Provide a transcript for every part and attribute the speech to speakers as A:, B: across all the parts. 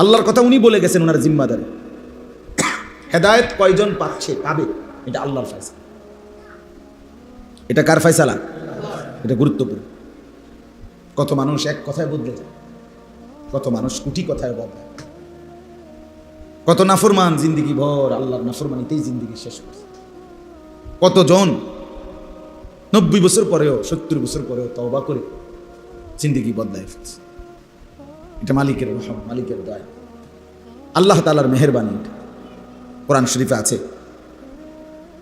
A: আল্লাহর কথা উনি বলে গেছেন ওনার জিম্মাদারে। হেদায়েত কয়জন পাচ্ছে পাবে এটা আল্লাহর ফয়সালা। এটা কার ফয়সালা? এটা গুরুত্বপূর্ণ। কত মানুষ এক কথায় বদলে যায়, কত মানুষ কোটি কথায় বদলায়, কত নাফরমান জিন্দিগি ভর আল্লাহর নাফরমানিতেই জিন্দিগি শেষ করছে। কতজন 90 বছর পরেও 70 বছর পরেও তওবা করে জিন্দিগি বদলায় ফেলছে। এটা মালিকের রহম, মালিকের দয়া, আল্লাহ তাআলার মেহেরবানি। এটা কোরআন শরীফে আছে।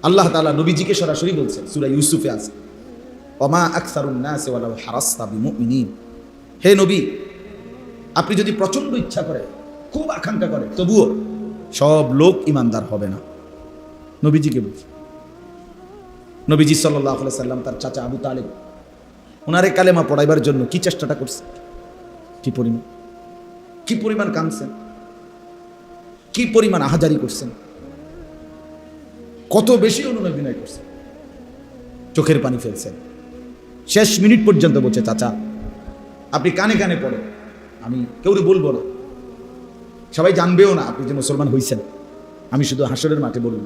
A: আল্লাহ তাআলা নবীজিকে সরাসরি বলছেন, সূরা ইউসুফে আছে, ওমা আকসারুন নাস ওয়ালাউ হারাসতা বিমুমিনিন। হে নবী, আপনি যদি প্রচন্ড ইচ্ছা করে, খুব আকাঙ্ক্ষা করে, তবুও সব লোক ইমানদার হবে না। নবীজিকে বলছে। নবীজি সাল্লাল্লাহু আলাইহি সাল্লাম তার চাচা আবু তালেব ওনারে কালেমা পড়াইবার জন্য কি চেষ্টাটা করছেন, কি পরিমাণ কাঁদছেন, কি পরিমাণ আহাজারি করছেন, কত বেশি অনুনয় বিনয় করছেন, চোখের পানি ফেলছেন। শেষ মিনিট পর্যন্ত বলছে, চাচা আপনি কানে কানে পড়েন, আমি কেউ বলবো না, সবাই জানবেও না আপনি যে মুসলমান হইছেন, আমি শুধু হাসরের মাঠে বলব।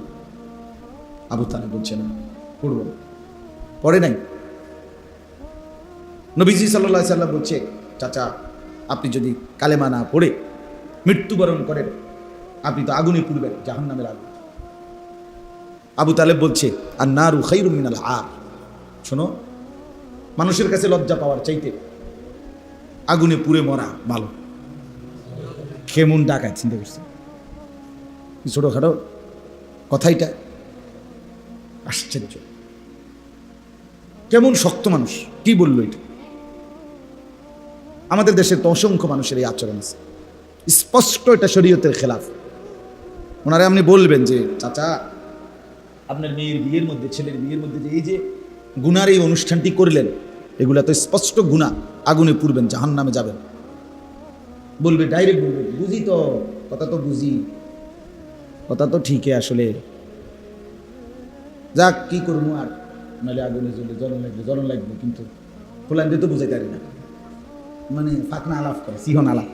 A: আবু তালেব বলছে না, পড়ব না, পড়ে নাই। নবীজি সাল্লাল্লাহু আলাইহি সাল্লাম বলছে, চাচা আপনি যদি কালেমা না পড়ে মৃত্যুবরণ করেন, আপনি তো আগুনে পুড়বেন, জাহান্নামের আগুন। আবু তালেব বলছে, আর নারু খায়রুম মিনাল আর। শোনো, মানুষের কাছে লজ্জা পাওয়ার চাইতে আগুনে পুড়ে মরা ভালো। কেমন ডাকায় চিন্তা করছে, ছোটখাটো কথাইটা আশ্চর্য। কেমন শক্ত মানুষ, কি বললো এটা? আমাদের দেশের তো অসংখ্য মানুষের এই আচরণ আছে, স্পষ্ট এটা শরীয়তের খেলাফ। ওনারা আপনি বলবেন যে, চাচা আপনার মেয়ের বিয়ের মধ্যে, ছেলের বিয়ের মধ্যে যে এই যে গুনার এই অনুষ্ঠানটি করলেন, এগুলা তো স্পষ্ট গুনাহ, আগুনে পুড়বেন, জাহান্নামে যাবেন। বলবে, ডাইরেক্ট বলবে, বুঝি তো, কথা তো বুঝি, কথা তো ঠিকই, আসলে যাক কি করবো, আর নাহলে আগুনে জ্বলে জ্বলন লাগবে, কিন্তু ফুলান দিয়ে তো বুঝাইতে পারি না, মানে ফাঁকনা আলাপ করে, সিহন আলাপ,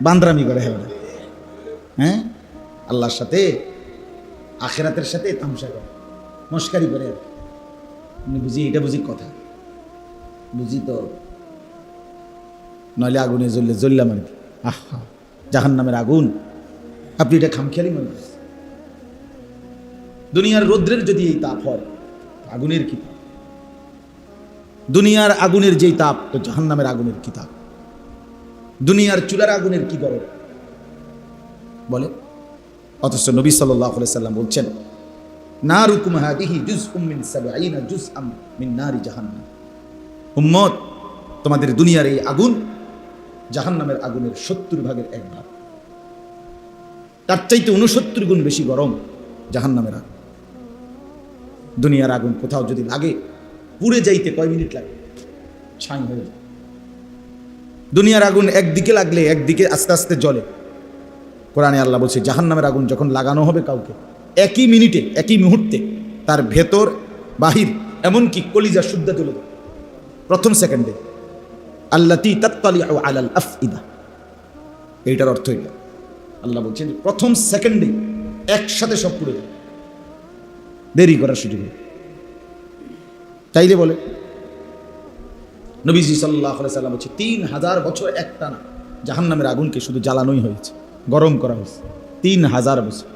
A: বান্দরামি করে। হ্যাঁ, আল্লাহর সাথে আখেরাতের সাথে তামসা করে, মস্কারি করে। বুঝি, এটা বুঝি কথা, বুঝি তো, নইলে আগুনে জ্বললাম আর কি। আহা, জাহান্নামের আগুন, আপনি এটা খামখেয়ালি মনে করছেন। দুনিয়ার রৌদ্রের যদি এই তাপ হয়, আগুনের কি তাপ? দুনিয়ার আগুনের যেই তাপ, তো জাহান্নামের আগুনের কি তাপ? দুনিয়ার চুলার আগুনের কি গরম বলে? অথচ নবী সাল্লাল্লাহু আলাইহি সাল্লাম বলছেন, নারুকুম হাদিহি জুজউম মিন 70 জুজআম মিন নারি জাহান্নাম। উম্মত, তোমাদের দুনিয়ার এই আগুন জাহান্নামের আগুনের 70 ভাগের 1 ভাগ, তার চাইতে 69 গুণ বেশি গরম জাহান্নামের আগুন। দুনিয়ার আগুন কোথাও যদি লাগে, পুড়ে যাইতে কয় মিনিট লাগে? ছাই হয়ে যায়। দুনিয়ার আগুন একদিকে লাগলে একদিকে আস্তে আস্তে জ্বলে। কোরআনে আল্লাহ বলছে, জাহান্নামের আগুন যখন লাগানো হবে কাউকে, একই মিনিটে, একই মুহূর্তে তার ভেতর বাহির, এমনকি কলিজা শুদ্ধা তুলে দেবে প্রথম সেকেন্ডে। আল্লাতী তাত্তালিউ আলাল আফইদা, এইটার অর্থ এটা। আল্লাহ বলছেন প্রথম সেকেন্ডে একসাথে সব পুড়ে যাবে, দেরি করার সুযোগ নেই। তাইলে বলে নবীজি সাল্লাল্লাহু আলাইহি সাল্লাম বলছে, 3000 বছর একটানা জাহান্নামের আগুনকে শুধু জ্বালানোই হয়েছে, গরম করা হয়েছে 3000 বছর।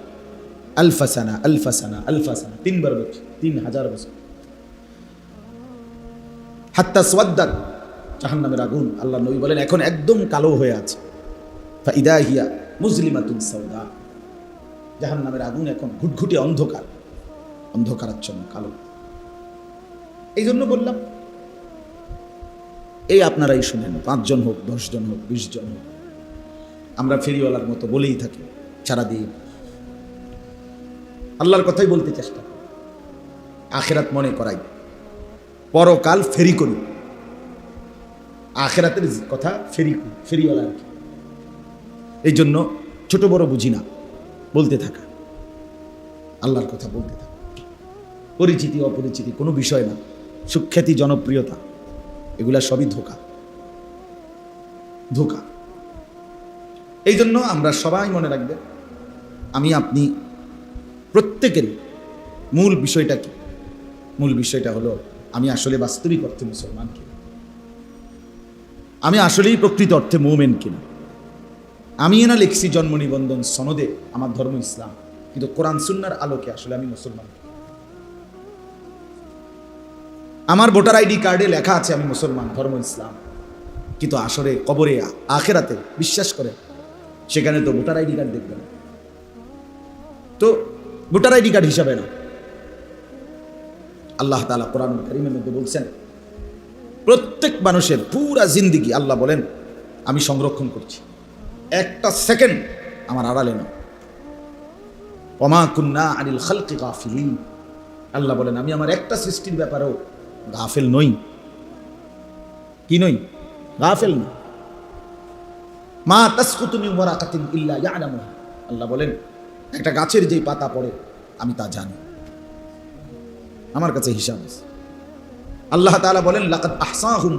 A: আলফাসানা আলফাসানা আলফাসানা, 3 বার বলছে 3000 বছর। হাত্তা সুয়াদ্দাত, জাহান্নামের আগুন, আল্লাহ নবী বলেন এখন একদম কালো হয়ে আছে। ফাইদা হিয়া মুজলিমাতুন সাউদা, জাহান্নামের আগুন এখন ঘুটঘুটে অন্ধকার, অন্ধকারাচ্ছন্ন কালো। এই জন্য বললাম, এই আপনারাই শুনেন, 5 জন হোক, 10 জন হোক, 20 জন হোক, আমরা ফেরিওয়ালার মতো বলেই থাকি সারাদিন, আল্লাহর কথাই বলতে চেষ্টা করি, আখেরাত মনে করাই, পরকাল ফেরি করি, আখেরাতের কথা ফেরি করি, ফেরিওয়ালা আর কি। এই জন্য ছোট বড় বুঝি না, বলতে থাকা, আল্লাহর কথা বলতে থাকা। পরিচিতি অপরিচিতি কোনো বিষয় না, সুখ্যাতি জনপ্রিয়তা, এগুলা সবই ধোঁকা, ধোঁকা। এই জন্য আমরা সবাই মনে রাখবেন, আমি আপনি প্রত্যেকেরই মূল বিষয়টা কি? মূল বিষয়টা হলো আমি আসলে বাস্তবিক অর্থে মুসলমান কিনা, আমি আসলেই প্রকৃত অর্থে মুমিন কিনা। আমি না লিখছি জন্ম নিবন্ধন সনদে আমার ধর্ম ইসলাম, কিন্তু কোরআন সুন্নাহর আলোকে আসলে আমি মুসলমান। আমার ভোটার আইডি কার্ডে লেখা আছে আমি মুসলমান, ধর্ম ইসলাম, কিন্তু আসলে কবরে আখেরাতে বিশ্বাস করে সেখানে তো ভোটার আইডি কার্ড দেখবে না, তো ভোটার আইডি কার্ড হিসাবে না। আল্লাহ তাআলা কোরআন কারীমের মধ্যে বলছেন প্রত্যেক মানুষের পুরা জিন্দেগি আল্লাহ বলেন আমি সংরক্ষণ করছি, একটা সেকেন্ড আমার আড়ালে না। ওমা কুন্না আনিল খালকি গাফিলিন, আল্লাহ বলেন আমি আমার একটা সৃষ্টির ব্যাপারেও গাফেল নই। কি নই? গাফেল না। মা তাসকুতু মিন ওয়ারাকাতিন ইল্লা ইয়ালামুহা, আল্লাহ বলেন একটা গাছের যেই পাতা পড়ে আমি তা জানি, আমার কাছে হিসাব আছে। আল্লাহ তাআলা বলেন লাকাদ আহসাহুম,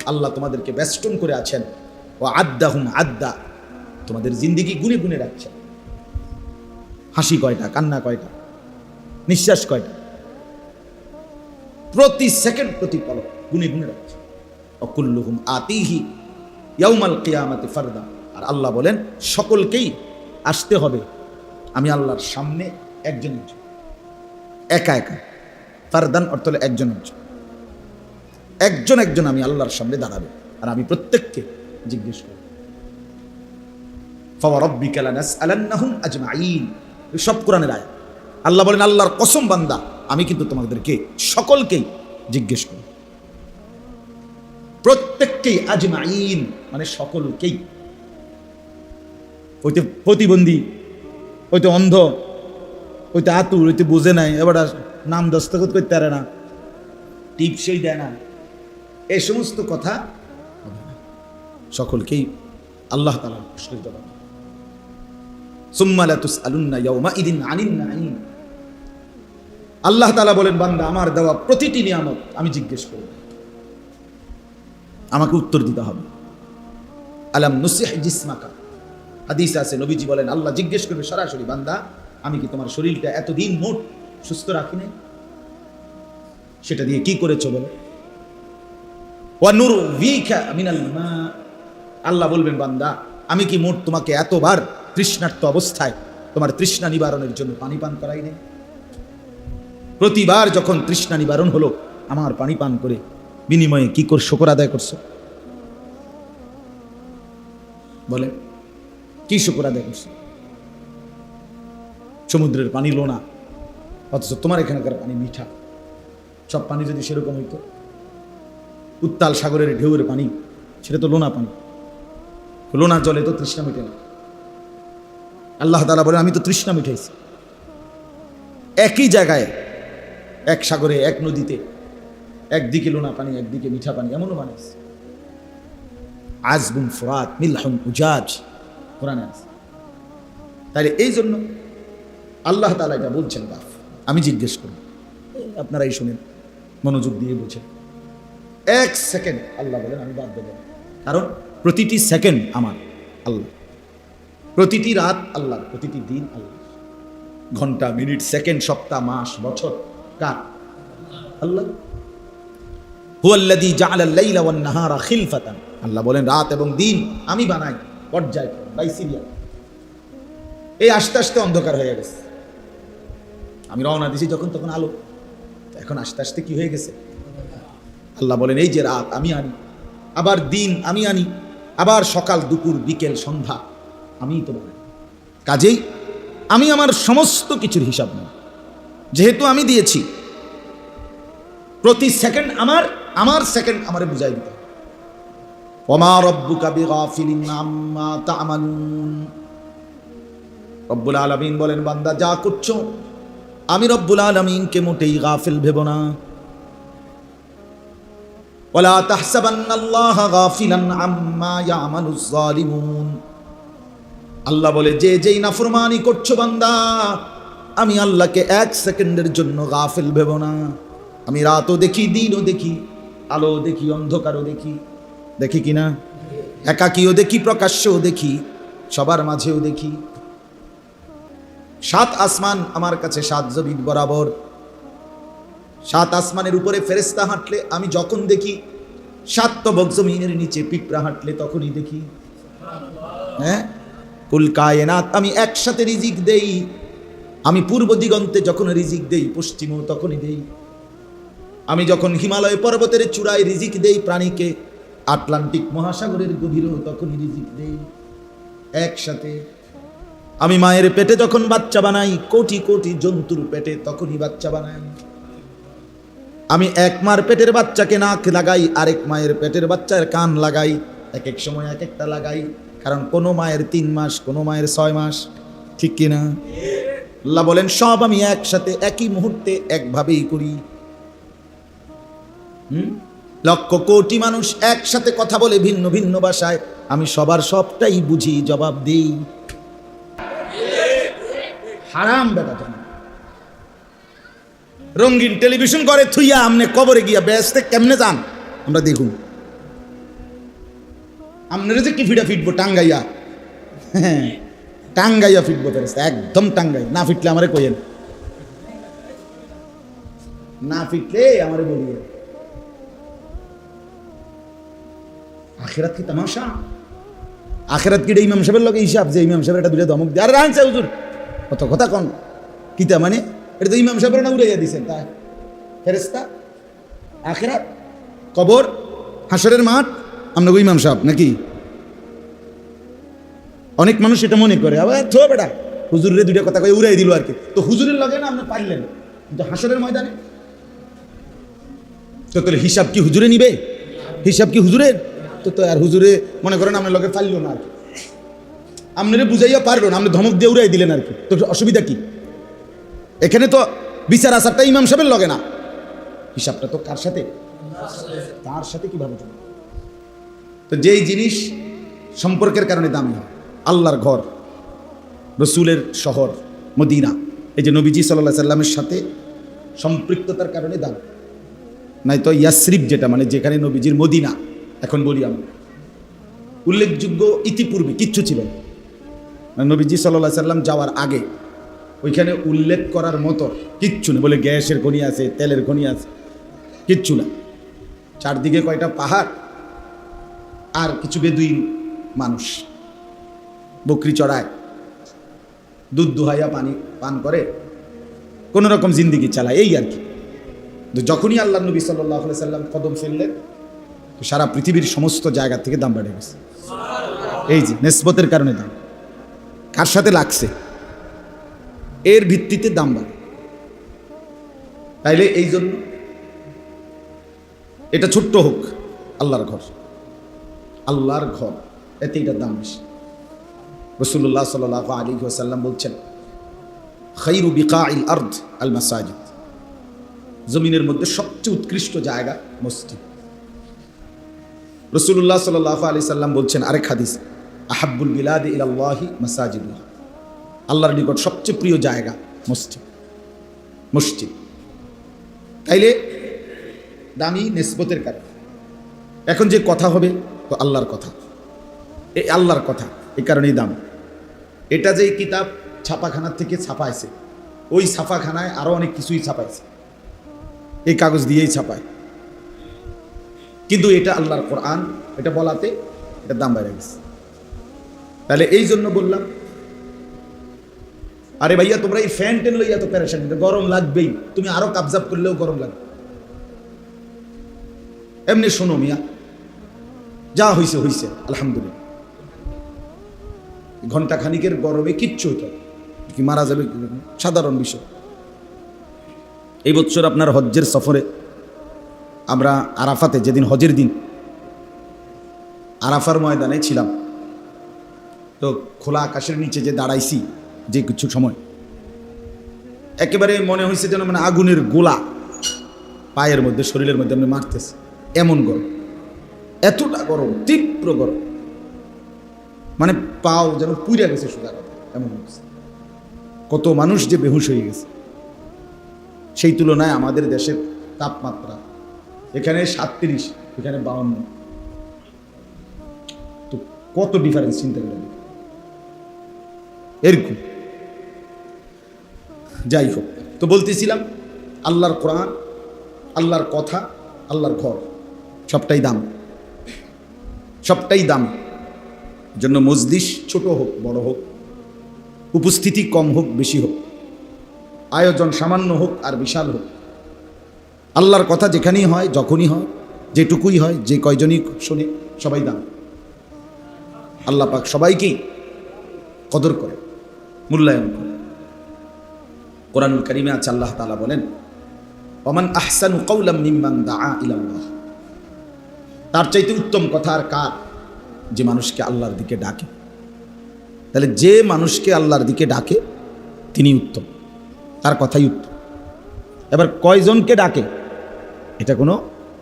A: আল্লাহ তোমাদেরকে বেষ্টন করে আছেন, ওয়া আদ্দাহুম আদ্দা, তোমাদের জিন্দেগি গুনে গুনে রাখছেন। হাসি কয়টা, কান্না কয়টা, নিঃশ্বাস কয়টা, প্রতি সেকেন্ড প্রতি পলক গুনে গুনে রাখছে। অকুল্লুহুম আতিহি ইয়াউমাল কিয়ামাতি ফারদা, আর আল্লাহ বলেন সকলকেই আসতে হবে আমি আল্লাহর সামনে একজন একজন, একা একা। ফারদান অর্থ হলো একজন একজন, একজন একজন আমি আল্লাহর সামনে দাঁড়াবে, আর আমি প্রত্যেককে জিজ্ঞেস করব। ফাওয়ারাব্বিকা লানাসআলান্নাহুম আজমাইন, সব কোরআনের আয়াত। আল্লাহ বলেন আল্লাহর কসম বান্দা আমি কিন্তু তোমাদেরকে সকলকেই জিজ্ঞেস করব, প্রত্যেককেই, আজমাইন মানে সকলকেই। ওইতে প্রতিবন্ধী, ওইতে অন্ধ, ওইতে আতুর, ওইতে বুঝে নাই, এবার নাম দস্তখত করতে পারে না, টিপসই দেয় না, এই সমস্ত কথা হবে না। সকলকেই আল্লাহ তাআলা প্রশ্ন দিতে পারবেন। সুম্মা লাতুসআলুন্না ইয়াউমাইদিন আনিন নাঈম, আল্লাহ তাআলা বলেন বান্দা আমার দেওয়া প্রতিটি নিয়ামত আমি জিজ্ঞেস করব, আমাকে উত্তর দিতে হবে। আলাম নুসিহ জিসমাকা, হাদিস আছে নবীজি বলেন আল্লাহ জিজ্ঞেস করবে সরাসরি বান্দা আমি কি তোমার শরীরটা এতদিন মোট সুস্থ রাখি নাই? সেটা দিয়ে কি করেছো বলো? ওয়া নুরভিকা মিনাল মা, আল্লাহ বলবেন বান্দা আমি কি মোট তোমাকে এতবার তৃষ্ণার্ত অবস্থায় তোমার তৃষ্ণা নিবারণের জন্য পানি পান করাই নাই? প্রতিবার যখন তৃষ্ণা নিবারণ হলো আমার পানি পান করে বিনিময়ে কি করে শুকর আদায় করছো? বলে কি শুকর আদায় করছো? সমুদ্রের পানি লোনা, অথচ তোমার এখানকার পানি মিঠা। সব পানি যদি সেরকম হইতো, উত্তাল সাগরের ঢেউয়ের পানি, সেটা তো লোনা পানি, লোনা জলে তো তৃষ্ণা মিটে না। আল্লাহ তাআলা বলেন আমি তো তৃষ্ণা মিটাইছি। একই জায়গায়, এক সাগরে, এক নদীতে, একদিকে লোনা পানি একদিকে মিঠা পানি, এমনও বানাইছে। আযবুন ফুরাত মিলহুন উজাজ, কোরআনে আছে। তাহলে এই জন্য আল্লাহ তাআলা এটা বলছেন বাপ আমি জিজ্ঞেস করি, আপনারাই শুনেন, মনোযোগ দিয়ে বুঝেন। এক সেকেন্ড আল্লাহ বলেন আমি বাদ দেব, কারণ প্রতিটি সেকেন্ড আমার আল্লাহ, প্রতিটি রাত আল্লাহ, প্রতিটি দিন আল্লাহ, ঘন্টা মিনিট সেকেন্ড সপ্তাহ মাস বছর কার? আল্লাহ। হুয়াল্লাযী জাআলাল লাইলা ওয়ান নাহারা খিলফাতান, আল্লাহ বলেন রাত এবং দিন আমি বানাই পর্যায় বাই সিরিয়াল। এই আস্তে আস্তে অন্ধকার হয়ে গেছে, আমি রওনা দিছি যখন তখন আলো, এখন আস্তে আস্তে কি হয়ে গেছে? আল্লাহ বলেন এই যে রাত আমি আনি, আবার দিন আমি আনি, আবার সকাল দুপুর বিকেল সন্ধ্যা আমি তো বানাই। কাজেই আমি আমার সমস্ত কিছুর হিসাব নেই, যেহেতু আমি দিয়েছি প্রতি সেকেন্ড আমার, আমার সেকেন্ড আমারে বুঝাই দিতে। ওমা রব্বুকা বিগাফিলিন আম্মা তা'মালুন, রব্বুল আলামিন বলেন বান্দা যা করছো আমি রব্বুল আলামিনকে মোটেই গাফিল ভেবো না। ওয়ালা তাহসাবান্নাল্লাহা গাফিলান আম্মা ইয়া'মালুজ জালিমুন, আল্লাহ বলে যে যেই নাফরমানি করছো বান্দা আমি আল্লাহকে এক সেকেন্ডের জন্য গাফিল ভেবো না। আমি রাতও দেখি, দিনও দেখি, আলো দেখি, অন্ধকারও দেখি, দেখি কিনা? একাকীও দেখি, প্রকাশ্যও দেখি, সবার মাঝেও দেখি। 7 আসমান আমার কাছে 7 জবিন বরাবর। 7 আসমানের উপরে ফেরেশতা হাঁটলে আমি যখন দেখি, 7 তবক জমিনের নিচে পিঁপড়া হাঁটলে তখনই দেখি। হ্যাঁ, কুল কায়নাত আমি একসাথে রিজিক দেই। আমি পূর্ব দিগন্তে যখন রিজিক দেই, পশ্চিমেও তখনই দেই। আমি যখন হিমালয় পর্বতের চূড়ায় রিজিক দেই প্রাণীকে, আটলান্টিক মহাসাগরের গভীরেও তখনই রিজিক দেই একসাথে। আমি মায়ের পেটে যখন বাচ্চা বানাই, কোটি কোটি জন্তুর পেটে তখনই বাচ্চা বানাই। আমি এক মার পেটের বাচ্চাকে নাক লাগাই, আরেক মায়ের পেটের বাচ্চার কান লাগাই, এক এক সময় এক একটা লাগাই। কারণ কোনো মায়ের 3 মাস, কোনো মায়ের 6 মাস, ঠিক কিনা? আল্লাহ বলেন সব আমি একসাথে একই মুহূর্তে একভাবেই করি। লক্ষ কোটি মানুষ একসাথে কথা বলে ভিন্ন ভিন্ন ভাষায়, আমি সবার সবটাই বুঝি, জবাব দিই। হারাম বেটা জানা। রঙিন টেলিভিশন করে থুইয়া আমনে কবরে গিয়া বেসতে কেমনে যান আমরা দেখুন। আপনারা যে কি ফিডা ফিটবো টাঙ্গাইয়া, হ্যাঁ টাঙ্গাইয়া ফিটবো ফেরেশতা, একদম টাঙ্গাই। না ফিটলে আমারে কইেন, না ফিটলে আমারে বলিয়েন। আখিরাত কি তামাশা? আখিরাত কি ইমাম সাহেবের লগে হিসাব যে ইমাম সাহেবের এটা দুইটা ধমক দিয়ে, আরে রাখছে হুজুর কত কথা কন কিতা, মানে এটা তো ইমাম সাহেবের না উড়াইয়া দিছেন তাই ফেরেশতা। আখিরাত, কবর, হাসরের মাঠ, আমরা ইমাম সাহেব নাকি? অনেক মানুষ এটা মনে করে, আবার থো বেটা হুজুরের দুইটা কথা কয়ে উড়াই দিল আর কি। তো হুজুরের লগে না আপনি পারলেন, কিন্তু হাসরের ময়দানে তো তাহলে হিসাব কি হুজুরে নিবে? হিসাব কি হুজুরের? তো আর হুজুরে মনে করেন আপনার লগে পারলো না আর কি, আপনারে বুঝাইয়া পারলো না, আপনি ধমক দিয়ে উড়াই দিলেন আর কি। তো অসুবিধা কি? এখানে তো বিচার আচারটা ইমাম সাহেবের লগে না, হিসাবটা তো কার সাথে? তার সাথে। কিভাবে চলবে? তো যেই জিনিস সম্পর্কের কারণে দামি হয়, আল্লাহর ঘর, রসুলের শহর মদিনা, এই যে নবীজি সাল্লাল্লাহু আলাইহি সাল্লামের সাথে সম্পৃক্ততার কারণে দাম। নাই তো ইয়াসরিব যেটা মানে যেখানে নবীজির মদিনা, এখন বলি আমরা, উল্লেখযোগ্য ইতিপূর্বে কিচ্ছু ছিল না। নবীজি সাল্লাল্লাহু আলাইহি সাল্লাম যাওয়ার আগে ওইখানে উল্লেখ করার মতো কিচ্ছু নেই। বলে গ্যাসের খনি আছে, তেলের খনি আছে, কিচ্ছু না। চারদিকে কয়টা পাহাড় আর কিছু বেদুইন মানুষ বকরি চড়ায়, দুধ দুহাইয়া পানি পান করে, কোনো রকম জিন্দিগি চালায়, এই আর কি। তো যখনই আল্লাহ নবী সাল্লাল্লাহু আলাইহি সাল্লাম কদম ফেললেন, তো সারা পৃথিবীর সমস্ত জায়গা থেকে দাম বেড়ে গেছে। এই যে নিসবতের কারণে দাম, কার সাথে লাগছে এর ভিত্তিতে দাম বাড়ে। তাইলে এই জন্য এটা ছোট্ট হোক, আল্লাহর ঘর, আল্লাহর ঘর, এতে এটার দাম বেশি। রাসূলুল্লাহ সাল্লাল্লাহু আলাইহি ওয়াসাল্লাম বলছেন, খায়রু বিকাইল আরদ আল মাসাজিদ, জমিনের মধ্যে সবচেয়ে উৎকৃষ্ট জায়গা মসজিদ। রাসূলুল্লাহ সাল্লাল্লাহু আলাইহি সাল্লাম বলছেন আরেক হাদিস, আহাব্বুল বিলাদি ইলাল্লাহি মাসাজিদুহা, আল্লাহর নিকট সবচেয়ে প্রিয় জায়গা মসজিদ। মসজিদ তাইলে দামি নিসবতের কারণে। এখন যে কথা হবে তো আল্লাহর কথা, এই আল্লাহর কথা, এই কারণেই দাম। এটা যে কিতাব ছাপাখানার থেকে ছাপাইছে, ওই ছাপাখানায় আরো অনেক কিছুই ছাপাইছে, এই কাগজ দিয়েই ছাপায়, কিন্তু এটা আল্লাহর কোরআন, এটা বলাতে এটার দাম বেড়ে গেছে। তাহলে এই জন্য বললাম, আরে ভাইয়া তোমরা এই ফ্যান টেন লইয়া তো প্যারেশান, গরম লাগবেই, তুমি আরো কাবজাব করলেও গরম লাগবে। এমনি শোনো মিয়া, যা হইছে হইছে আলহামদুলিল্লাহ, ঘন্টা খানিকের গরমে কিচ্ছু হইতো কি মারা যাবে, সাধারণ বিষয়। এই বছর আপনার হজ্জের সফরে আমরা আরাফাতে, যেদিন হজের দিন আরাফার ময়দানে ছিলাম, তো খোলা আকাশের নিচে যে দাঁড়াইছি যে কিছু সময়, একেবারে মনে হয়েছে যেন মানে আগুনের গোলা পায়ের মধ্যে, শরীরের মধ্যে আমি মারতেছে, এমন গরম, এতটা গরম, তীব্র গরম, মানে পাও যেন পুড়ে গেছে সোজা কথা, এমন হচ্ছে। কত মানুষ যে বেহুশ হয়ে গেছে। সেই তুলনায় আমাদের দেশের তাপমাত্রা এখানে 37, এখানে 52, তো কত ডিফারেন্স চিন্তা করে। এরকম। যাই হোক, তো বলতেছিলাম আল্লাহর কোরআন, আল্লাহর কথা, আল্লাহর ঘর সবটাই দাম, সবটাই দাম। জন্য মজলিস ছোট হোক বড় হোক, উপস্থিতি কম হোক বেশি হোক, আয়োজন সামান্য হোক আর বিশাল হোক, আল্লাহর কথা যেখানেই হয়, যখনই হয়, যেটুকুই হয়, যে কয়জনই শোনে, সবাই দাম। আল্লাহ পাক সবাইকেই কদর করে, মূল্যায়ন করে। কোরআনুল কারীমে আছে আল্লাহ তাআলা বলেন, ওমান আহসানু কাওলাম মিম্মান দাআ ইলাল্লাহ। তার চাইতে উত্তম কথা আর কার? যে মানুষকে আল্লাহর দিকে ডাকে। তাহলে যে মানুষকে আল্লাহর দিকে ডাকে তিনি উত্তম, তার কথাই উত্তম। এবার কয়জনকে ডাকে এটা কোনো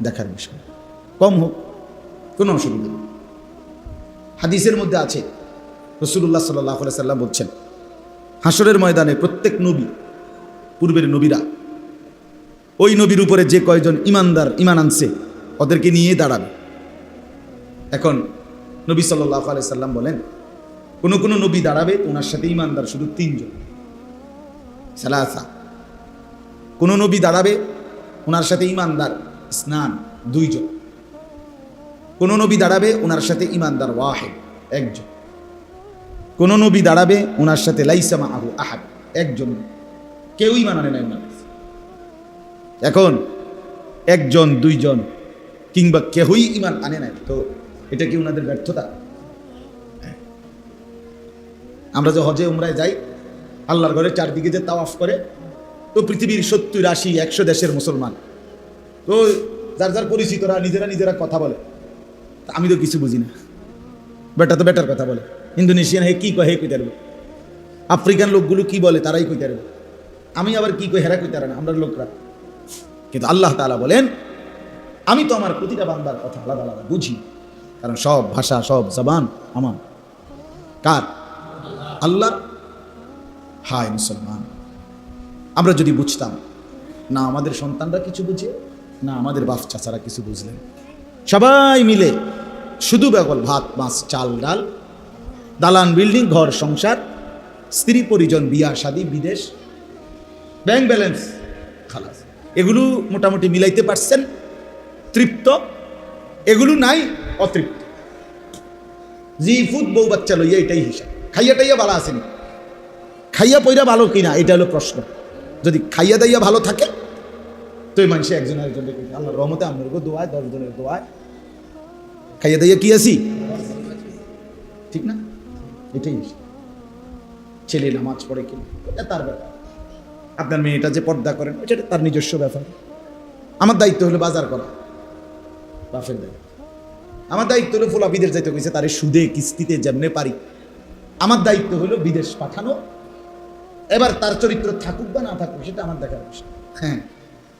A: দেখার বিষয়, কম হোক কোনো অসুবিধা নেই। হাদিসের মধ্যে আছে রাসূলুল্লাহ সাল্লাল্লাহু আলাইহি সাল্লাম বলছেন, হাসরের ময়দানে প্রত্যেক নবী, পূর্বের নবীরা, ওই নবীর উপরে যে কয়জন ইমানদার, ইমান আনছে, ওদেরকে নিয়ে দাঁড়াবে। এখন নবী সাল্লাল্লাহু আলাইহি সাল্লাম বলেন, কোন নবী দাঁড়াবে ওনার সাথে ইমানদার শুধু 3 জন, সালাসা। কোন নবী দাঁড়াবে ওনার সাথে ইমানদার স্নান 2 জন। কোন নবী দাঁড়াবে ওনার সাথে ইমানদার ওয়াহিদ 1 জন। কোন নবী দাঁড়াবে ওনার সাথে লাইসা মাআহু আহাদ 1 জন, কেউই মানে নাই ওনার। এখন 1 জন 2 জন কিংবা কেউই ইমান আনে নাই, তো এটা কি ওনাদের ব্যর্থতা? আমরা যে হজে উমরায় যাই, আল্লাহর ঘরে চারদিকে যে তাওয়াফ করে, তো পৃথিবীর 70, 80, 100 দেশের মুসলমান, তো যার যার পরিচিতরা নিজেরা কথা বলে, আমি তো কিছু বুঝি না। বেটা তো বেটার কথা বলে, ইন্দোনেশিয়ান হে কি কয় হে কইতে পারবে, আফ্রিকান লোকগুলো কি বলে তারাই কইতে পারবে, আমি আবার কি কই হেরা কইতে পারে না আমরা লোকরা। কিন্তু আল্লাহ তাআলা বলেন, আমি তো আমার প্রতিটা বান্দার কথা আলাদা আলাদা বুঝি, কারণ সব ভাষা, সব জবান আমার কার? আল্লাহ। হায় মুসলমান, আমরা যদি বুঝতাম, না আমাদের সন্তানরা কিছু বুঝে, না আমাদের বাপ চাচারা কিছু বুঝলেন, সবাই মিলে শুধু বেগল ভাত মাছ চাল ডাল, দালান বিল্ডিং, ঘর সংসার, স্ত্রী পরিজন, বিয়া শাদী, বিদেশ, ব্যাংক ব্যালেন্স, খালাস, এগুলো মোটামুটি মিলাইতে পারছেন, তৃপ্ত। এগুলো নাই, অতৃপ্ত। জি ফুট বউ বাচ্চা লইয়া, এটাই হিসাব। খাইয়া টাইয়া ভালো আসেনি, খাইয়া পইরা ভালো কিনা এটা হলো প্রশ্ন। যদি খাইয়া দাইয়া ভালো থাকে তো এই মানুষ একজন আরেকজনকে আল্লাহর রহমতে আপনার দোয়ায়, 10 জনের দোয়ায় খাইয়া দাইয়া কি আছি, ঠিক না? এটাই ছেলে নামাজ পড়ে কিনা এটা তার ব্যাপার, আপনার মেয়েটা যে পর্দা করেন এটা তার নিজস্ব ব্যাপার। আমার দায়িত্ব হলো বাজার করা, বাপের দায়িত্ব। আমার দায়িত্ব হলো ফুলা বিদেশ যাইতে গেছে, তার সুদে কিস্তিতে যেমনে পারি আমার দায়িত্ব হলো বিদেশ পাঠানো। এবার তার চরিত্র থাকুক বা না থাকুক সেটা আমার দেখার বিষয়। হ্যাঁ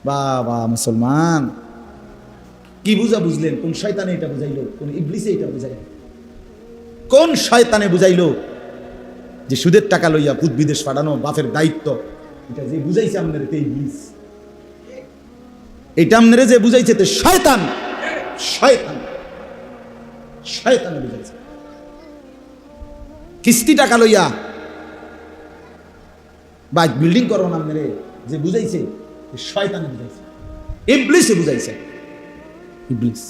A: বাবা মুসলমান, কি বুঝলেন? কোন শয়তানে এটা বুঝাইলো? কোন ইবলিসে এটা বুঝাইলো? কোন শয়তানে বুঝাইলো যে সুদের টাকা লইয়া পুত বিদেশ পাঠানো বাপের দায়িত্ব? এটা যে বুঝাইছে আপনার ইবলিস, এটা আপনারে যে বুঝাইছে তো শয়তান, শয়তান, শয়তানে বুঝাইছে। কিস্তি টাকা লইয়া বা বিল্ডিং করো না আপনারে যে বুঝাইছে, শয়তানে বুঝাইছে, ইবলিসে বুঝাইছে। ইবলিস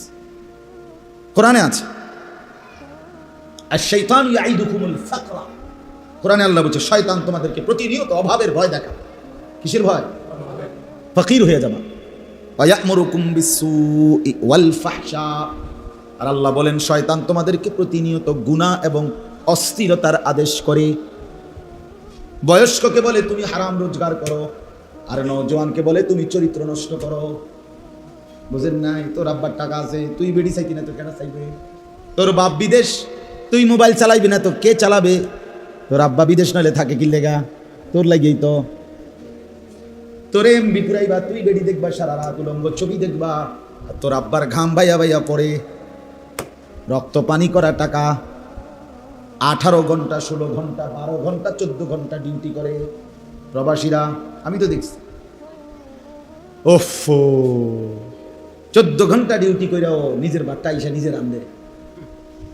A: কোরআনে আছে, আশ-শাইতান ইয়াইদুকুমুল ফাকরা। কোরআনে আল্লাহ বলছে শয়তান তোমাদেরকে প্রতিনিয়ত অভাবের ভয় দেখায়। কিসের ভয়? ফকির হয়ে যাবা। ওয়া ইয়া'মুরুকুম বিস-সুই ওয়াল ফাহশা। আর আল্লাহ বলেন শয়তান তোমাদেরকে প্রতিনিয়ত গুনাহ এবং অস্থিরতার আদেশ করে। বয়স্ককে বলে তুমি হারাম রোজগার করো, আর নওজোয়ানকে বলে তুমি চরিত্র নষ্ট করো। বুঝেন নাই? তোর আব্বার টাকা আছে, তুই বেড়ি চাইবি না তো কেন চাইবে? তোর বাপ বিদেশ, তুই মোবাইল চালাইবি না তো কে চালাবে? তোর আব্বা বিদেশ নইলে থাকে কি লেগা? তোর লাগেই তো। তোরে এমবি পুরাইবা, তুই বেড়ি দেখবা সারা রাত, উলঙ্গ ছবি দেখবা, আর তোর আব্বার ঘাম ভাইয়া ভাইয়া পড়ে, রক্ত পানি করা টাকা। 18 ঘন্টা, 16 ঘন্টা, 12 ঘন্টা, 14 ঘন্টা ডিউটি করে প্রবাসীরা, আমি তো দেখছি। ওফো, 14 ঘন্টা ডিউটি কইরাও নিজের বাট্টা আইসা নিজের রান্ধে,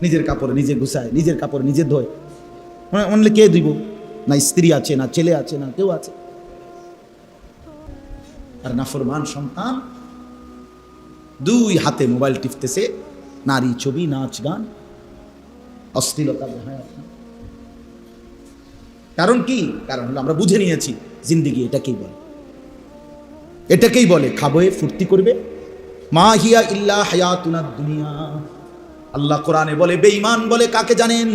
A: নিজের কাপড় নিজে গুছায়, নিজের কাপড় নিজে ধোয়। অনলি কে দিব? না স্ত্রী আছে, না ছেলে আছে, না কেউ আছে। আর নাফরমান সন্তান দুই হাতে মোবাইল টিপতেছে, নারী ছবি, নাচ গান, অশ্লীলতা। কারণ কি? কারণ হলো আমরা বুঝে নিয়েছি জিন্দেগি এটাকেই বলে, এটাকেই বলে খাবে ফুর্তি করবে। মা হিয়া ইল্লা হায়াতুনা দুনিয়া। আল্লাহ কোরআনে বলে বেঈমান বলে কাকে জানেন?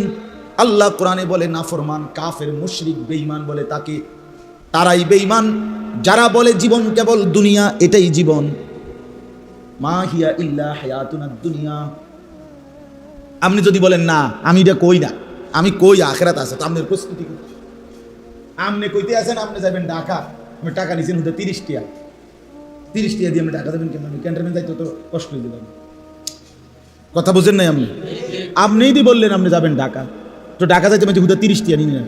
A: আল্লাহ কোরআনে বলে নাফরমান, কাফের, মুশরিক বেঈমান বলে তাকে। তারাই বেঈমান যারা বলে জীবন কেবল দুনিয়া, এটাই জীবন। মা হিয়া ইল্লা হায়াতুনা দুনিয়া। আপনি যদি বলেন না আমি এটা কই না, আমি কই আখিরাত আছে, তো আপনার প্রস্তুতি কি? আপনি কইতে আছেন আপনি যাবেন ঢাকা, আমি টাকা নিছেন 30 টাকা, 30 টাকা দিয়ে আমি ঢাকা যাবেন কেন? আমি ক্যান্টনমেন্ট যাইতে তো কষ্ট হয়ে দিলাম। কথা বুঝেন নাই? আপনিই দি বললেন আপনি যাবেন ঢাকা, তো ঢাকা যাইতে আমি 30 টাকা নিয়ে নেন।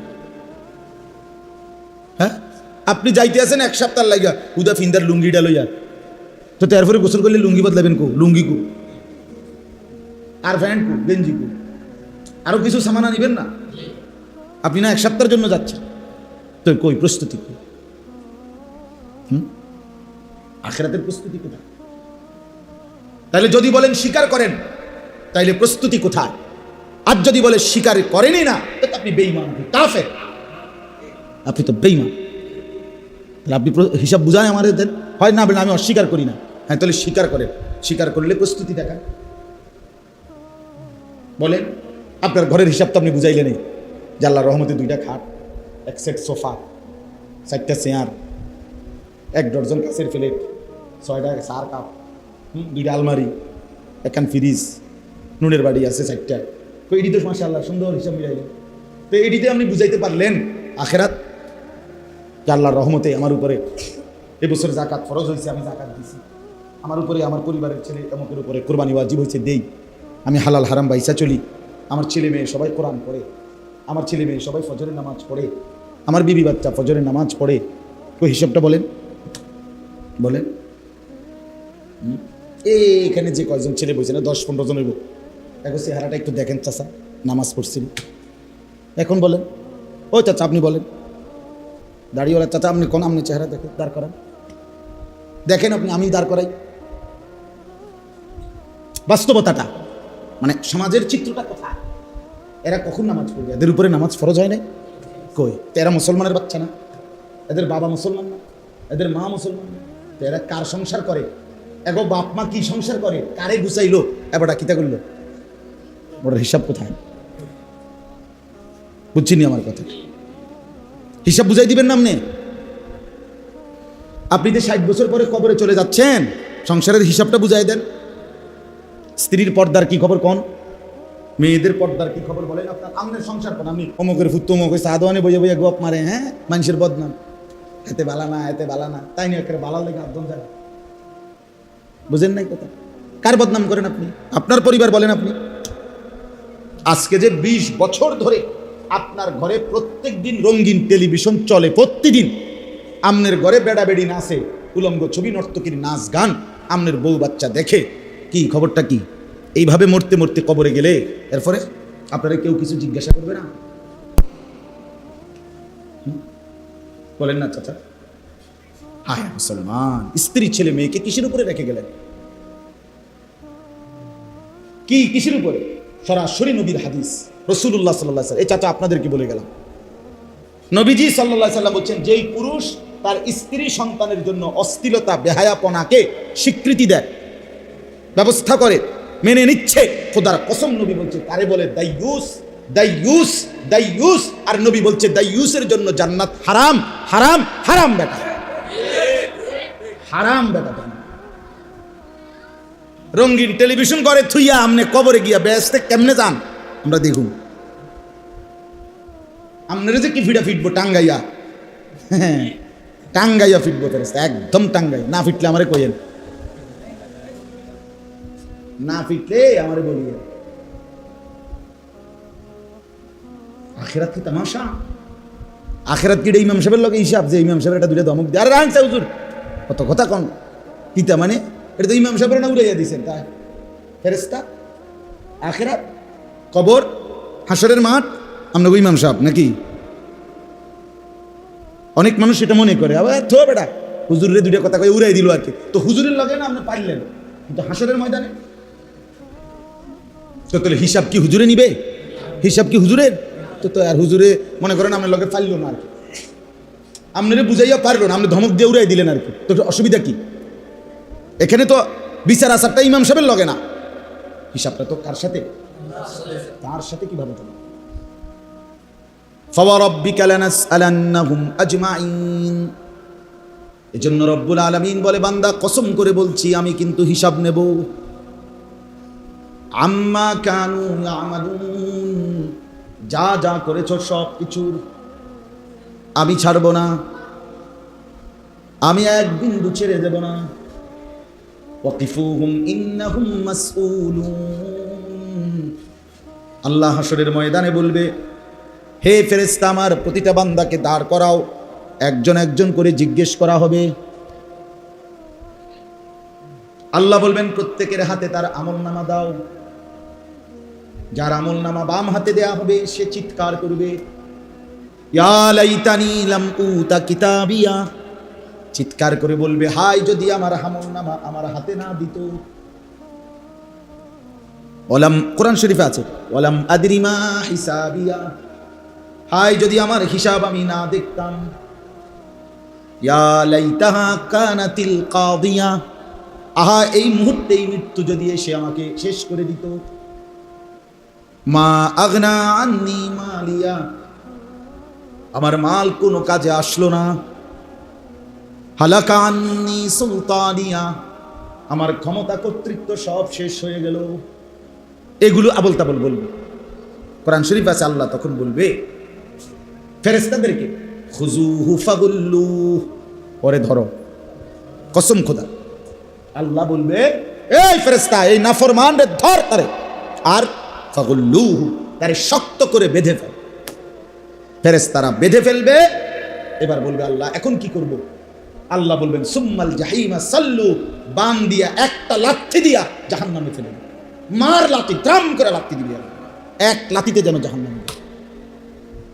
A: হ্যাঁ, আপনি যাইতে আছেন 1 সপ্তাহ লাগিয়া ফিন্দার লুঙ্গিটা লইয়া, তো তারপরে গোসল করলে লুঙ্গি বদলাবেন কো? লুঙ্গি কো আর প্যান্ট কো, গেঞ্জি কো, আরো কিছু সামানা নিবেন না? আপনি না 1 সপ্তাহের জন্য যাচ্ছেন, তো কই প্রস্তুতি কই? আখিরাতের প্রস্তুতি কোথায়? তাইলে যদি বলেন স্বীকার করেন, তাইলে প্রস্তুতি কোথায়? আর যদি বলে স্বীকার করেনই না, তো আপনি বেঈমান, কাফের, আপনি তো বেঈমান। তাহলে আপনি হিসাব বুঝায় আমাদের দেন, হয় না আমি অস্বীকার করি না। হ্যাঁ, তাহলে স্বীকার করেন, স্বীকার করলে প্রস্তুতি দেখান। বলেন আপনার ঘরের হিসাব তো আপনি বুঝাইলেনই, যে আল্লাহর রহমতে 2টা খাট, 1 সেট সোফা, 4টা চেয়ার, 1 ডজন কাঁচের প্লেট, 6টা চার কাপ, 2টা আলমারি, 1খান ফ্রিজ, নুনের বাড়ি আছে 4টা। তো এটি তো মাশাআল্লাহ সুন্দর হিসাব মিলাইলেন। তো এটিতে আপনি বুঝাইতে পারলেন আখিরাত, যে আল্লাহর রহমতে আমার উপরে এবছর জাকাত ফরজ হয়েছে, আমি জাকাত দিছি, আমার উপরে আমার পরিবারের ছেলে এমকের উপরে কোরবানি ওয়াজিব হয়েছে, দেই, আমি হালাল হারাম বাইসা চলি, আমার ছেলে মেয়ে সবাই কোরআন পড়ে, আমার ছেলে মেয়ে সবাই ফজরের নামাজ পড়ে, আমার বিবি বাচ্চা ফজরের নামাজ পড়ে। তো হিসাবটা বলেন, বলেন এখানে যে কয়জন ছেলে বলছে না, 10-15 জন হইব, এখন চেহারাটা একটু দেখেন চাচা, নামাজ পড়ছিল। এখন বলেন, ও চাচা আপনি বলেন, দাড়িওয়ালা চাচা আপনি কোন, আপনি চেহারা দেখে দাঁড় করান, দেখেন আপনি, আমি দাঁড় করাই। বাস্তবতাটা মানে সমাজের চিত্রটা কোথায়? এরা কখন নামাজ পড়বে? এদের উপরে নামাজ ফরজ হয় নাই কই? তো এরা মুসলমানের বাচ্চা না? এদের বাবা মুসলমান না? এদের মা মুসলমান না? তো এরা কার সংসার করে? এগো বাপ মা কি সংসার করে? কারে গুছাইলো? এবারটা কিতা করলো? ওর হিসাব কোথায়? বুঝছিনি আমার কথা? হিসাব বুঝাই দিবেন না আপনি? আপনি যে 60 বছর পরে কবরে চলে যাচ্ছেন, সংসারের হিসাবটা বুঝাই দেন। স্ত্রীর পর্দার কি খবর কোন? মেয়েদের পর্দার কি খবর বলেন? আপনার আমনের সংসার কোন? আপনি অমুকের ফুত অমুক সাদওয়ানে বইয়ে বইয়ে গোপ মারে, হ্যাঁ, মানুষের বদনাম, এতে বালা না, এতে বালা না, তাই নিয়ে একটা বালার লেগে আদম যায়। বুঝেন নাই কথা? কার বদনাম করেন আপনি? আপনার পরিবার বলেন আপনি। আজকে যে 20 বছর ধরে আপনার ঘরে প্রত্যেক দিন রঙিন টেলিভিশন চলে, প্রতিদিন আমনের ঘরে বেড়া বেড়ি নাচে, উলঙ্গ ছবি, নর্তকীর নাচ গান, আমনের বউ বাচ্চা দেখে, কি খবরটা কি? এইভাবে মরতে মরতে কবরে গেলে এরপরে আপনারা কেউ কিছু জিজ্ঞাসা করবে না? বলেন না চাচা? হায় মুসলমান, স্ত্রী ছেলে মেয়েকে কিসের উপরে রেখে গেলেন? কি কিসের উপরে? সরাসরি নবীর হাদিস, রাসূলুল্লাহ সাল্লাল্লাহু আলাইহি ওয়াসাল্লাম। এই চাচা আপনাদেরকে বলে গেলাম, নবীজি সাল্লাল্লাহু আলাইহি ওয়াসাল্লাম বলছেন, যেই পুরুষ তার স্ত্রী সন্তানের জন্য অশ্লীলতা, বেহায়াপনাকে স্বীকৃতি দেয়, ব্যবস্থা করে, মেনে নিচ্ছে, খোদার কসম নবী বলছে তারে বলে দাইয়ুস, দাইয়ুস, দাইয়ুস। আর নবী বলছে দাইয়ুসের জন্য জান্নাত হারাম, হারাম, হারাম বেটা, হারাম বেটা। রঙিন টেলিভিশন করে থুইয়া আমনে কবরে গিয়া বেহেশতে কেমনে যান আমরা দেখুন। আপনারা যে কি ফিডা ফিটবো টাঙ্গাইয়া, হ্যাঁ টাঙ্গাইয়া ফিটবো, ফেরেশতা একদম টাঙ্গাই। না ফিটলে আমারে কইেন, না ফিটলে আমারে বলিয়ে। আখিরাত কি তামাশা? আখিরাত কি ইমাম সাহেবের লগে হিসাব, যে ইমাম সাহেবের এটা 2টা ধমক দিয়ে আরে রাখছে হুজুর, কত কথা কোন কিতা, মানে এটা তো ইমাম সাহেবের না উড়াইয়া দিয়েছেন, তাই ফেরেশতা। আখিরাত, কবর, হাসরের মাঠ, আমরা ইমাম সাহেব নাকি? অনেক মানুষ এটা মনে করে আবার থো বেটা হুজুরের দুইটা কথা কয়ে উড়াই দিল আর কি। তো হুজুরের লগে না আপনি পারলেন, কিন্তু হাসরের ময়দানে তো তাহলে হিসাব কি হুজুরে নিবে? হিসাব কি হুজুরের? তো আর হুজুরে মনে করেন আপনার লগে পারল না আর কি, আপনারে বুঝাইয়া পারলো না, আপনি ধমক দিয়ে উড়াই দিলেন আর কি, তো অসুবিধা কি? এখানে তো বিচার আচারটা ইমাম সাহেবের লগে না, হিসাবটা তো কার সাথে? তার সাথে। কিভাবে হবে? ফাওয়ারাব্বিকা লানাসআলান্নাহুম আজমাইন। এজন্য রব্বুল আলামিন বলে, বান্দা কসম করে বলছি আমি কিন্তু হিসাব নেব। আম্মা কানু ইয়ামালুন, যা যা করেছো সব কিছুর আমি ছাড়ব না, আমি এক বিন্দু ছেড়ে দেব না। ওয়াকিফুহুম ইন্নাহুম মাসউলুন। আল্লাহ হাসরের ময়দানে বলবে, হে ফেরেশতা আমার প্রতিটা বান্দাকে দাঁড় করাও, একজন একজন করে জিজ্ঞেস করা হবে। আল্লাহ বলবেন প্রত্যেকের হাতে তার আমলনামা দাও। যার আমলনামা বাম হাতে দেয়া হবে সে চিৎকার করবে, ইয়া লাইতানি লাম উতা কিতাবিয়া, চিৎকার করে বলবে হায় যদি আমার আমলনামা আমার হাতে না দিত। ওয়ালাম, কোরআন শরীফে আছে, ওয়ালাম আদরি মা হিসাবিয়া, হায় যদি আমার হিসাব আমি না দেখতাম। ইয়া লাইতাহা কানাতিল কাদিয়া, আহা এই মুহূর্তেই মৃত্যু যদি এসে আমাকে শেষ করে দিত। মা আগনা আন্নি মালিয়া, আমার মাল কোনো কাজে আসলো না। হালাকা আন্নি সুলতানিয়া, আমার ক্ষমতা কর্তৃত্ব সব শেষ হয়ে গেল। এগুলো আবল তাবল বলবে। কোরআন শরীফ আছে, আল্লাহ তখন বলবে ফেরেশতাদেরকে, খুযুহু ফাগুল্লু, ওরে ধরো। কসম খোদা, আল্লাহ বলবে এই ফেরেশতা এই নাফরমান রে ধর তারে, আর ফাগুল্লুহু, তারে শক্ত করে বেঁধে ফেল। ফেরেশতারা বেঁধে ফেলবে। এবার বলবে আল্লাহ এখন কি করব? আল্লাহ বলবেন সুম্মাল জাহিমা সাল্লু, বান দিয়া একটা লাথি দিয়া জাহান্নামে ফেলে দিবে। মার লাথি, ত্রাম করে লাথি দিবি, এক লাথিতে যেন জাহান্নামে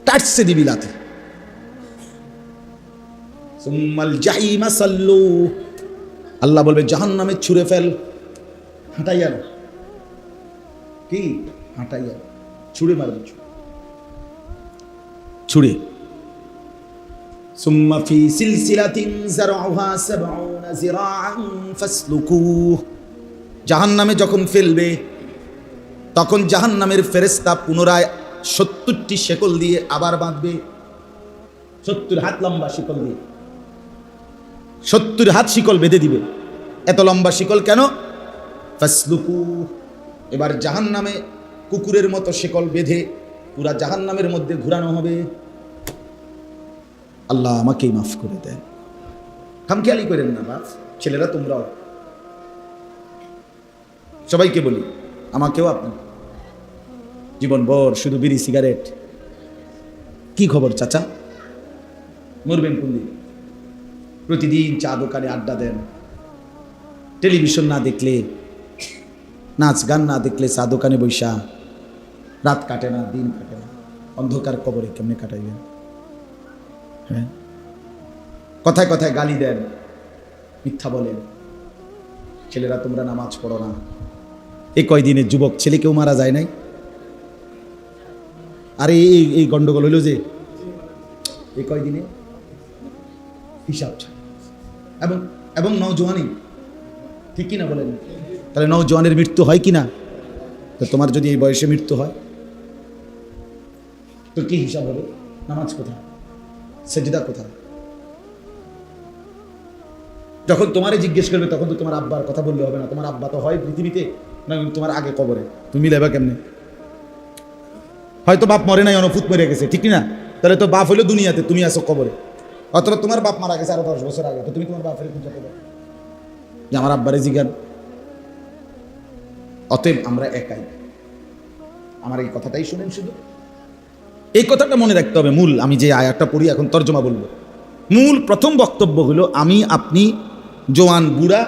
A: টাটসে দিবি লাথি। সুম্মাল জাহিমা সাল্লু, আল্লাহ বলবে জাহান্নামে ছুঁড়ে ফেল, হাঁটাইয়া না, কি হাঁটাইয়া ছুঁড়ে মারবে, ছুঁড়ে। সুম্মা ফি সিলসিলাতিন যারউহা ৭০ যিরাআন ফাসলুকুহ, জাহান্নামে যখন ফেলবে তখন জাহান্নামের ফেরেশতা পুনরায় ৭০টি শেকল দিয়ে আবার বাঁধবে। ৭০ হাত লম্বা শিকল দিয়ে, ৭০ হাত শিকল বেঁধে দিবে। এত লম্বা শিকল কেন? ফাসলুকুহ, এবার জাহান্নামে কুকুরের মতো শিকল বেঁধে পুরা জাহান্নামের মধ্যে ঘুরানো হবে। আল্লাহ আমাকেই মাফ করে দেয়। খামখেয়ালি করেন না বাপ, ছেলেরা তোমরাও, সবাইকে বলি, আমাকেও আপনি জীবনভর শুধু বিড়ি সিগারেট। কি খবর চাচা, মরবেন কোন দিন? প্রতিদিন চা দোকানে আড্ডা দেন, টেলিভিশন না দেখলে, নাচ গান না দেখলে চা দোকানে বৈশা রাত কাটে না, দিন কাটে না। অন্ধকার কবরে কেমনে কাটাইবেন? হ্যাঁ, কথায় কথায় গালি দেন, মিথ্যা বলেন। ছেলেরা তোমরা নামাজ পড়ো না। এই কয়দিনে যুবক ছেলে কেউ মারা যায় নাই? আরে এই গন্ডগোল হইল যে এই কয়দিনে হিসাব, এবং এবং নওজোয়ানি, ঠিক কিনা বলেন? তাহলে নওজোয়ানের মৃত্যু হয় কিনা? তো তোমার যদি এই বয়সে মৃত্যু হয় তো কি হিসাব হবে? নামাজ কোথায়? সেজদা কোথায়? যখন তোমারে জিজ্ঞেস করবে তখন তো তোমার আব্বার কথা বললে হবে না। তোমার আব্বা তো হয় পৃথিবীতে, না তোমার আগে কবরে, তুমি মিলাইবা কেমনে? হয়তো বাপ মরে নাই, অনুভূত মরে গেছে, ঠিক না? তাহলে তো বাপ হইলো দুনিয়াতে, তুমি আছো কবরে। অথবা তোমার বাপ মারা গেছে আরো 10 বছর আগে, তো তুমি তোমার বাপের খুঁজে পাবে যে আমার আব্বারে জিজ্ঞান। অতএব আমরা একাই। আমার এই কথাটাই শুনেন, শুধু এই কথাটা মনে রাখতে হবে। মূল, আমি যে আয়াতটা পড়ি এখন তর্জমা বলবো, মূল প্রথম বক্তব্য হলো আমি আপনি জওয়ান বুড়া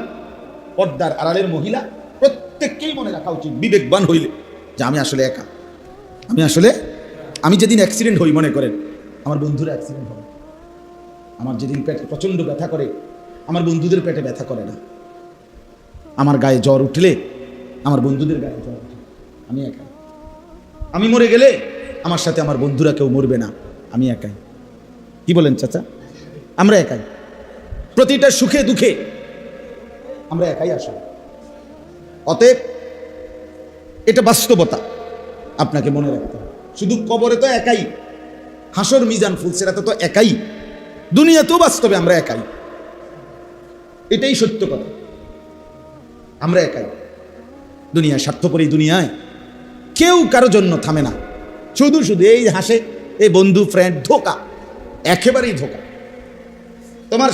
A: পর্দার আড়ালের মহিলা প্রত্যেককেই মনে রাখা উচিত, বিবেকবান হইলে, যে আমি আসলে একা। আমি যেদিন অ্যাক্সিডেন্ট হই, মনে করেন আমার বন্ধুরা অ্যাক্সিডেন্ট হবে, আমার যেদিন পেটে প্রচণ্ড ব্যথা করে, আমার বন্ধুদের পেটে ব্যথা করে না। আমার গায়ে জ্বর উঠলে আমার বন্ধুদের গায়ে জ্বর উঠে, আমি একাই। আমি মরে গেলে আমার সাথে আমার বন্ধুরা কেউ মরবে না, আমি একাই। কি বলেন চাচা? আমরা একাই। প্রতিটা সুখে দুঃখে আমরা একাই আসলে। অতএব এটা বাস্তবতা, আপনাকে মনে রাখতে হবে। শুধু কবরে তো একাই, হাসর মিজান ফুলসিরাতে তো একাই, দুনিয়াতেও বাস্তবে আমরা একাই। এটাই সত্য কথা, আমরা একাই। দুনিয়ায় স্বার্থপর, এই দুনিয়ায় কেউ কারো জন্য থামে না, শুধু শুধু এই হাসে, এই বন্ধু ফ্রেন্ড, ধোকা, একেবারেই ধোকা। তোমার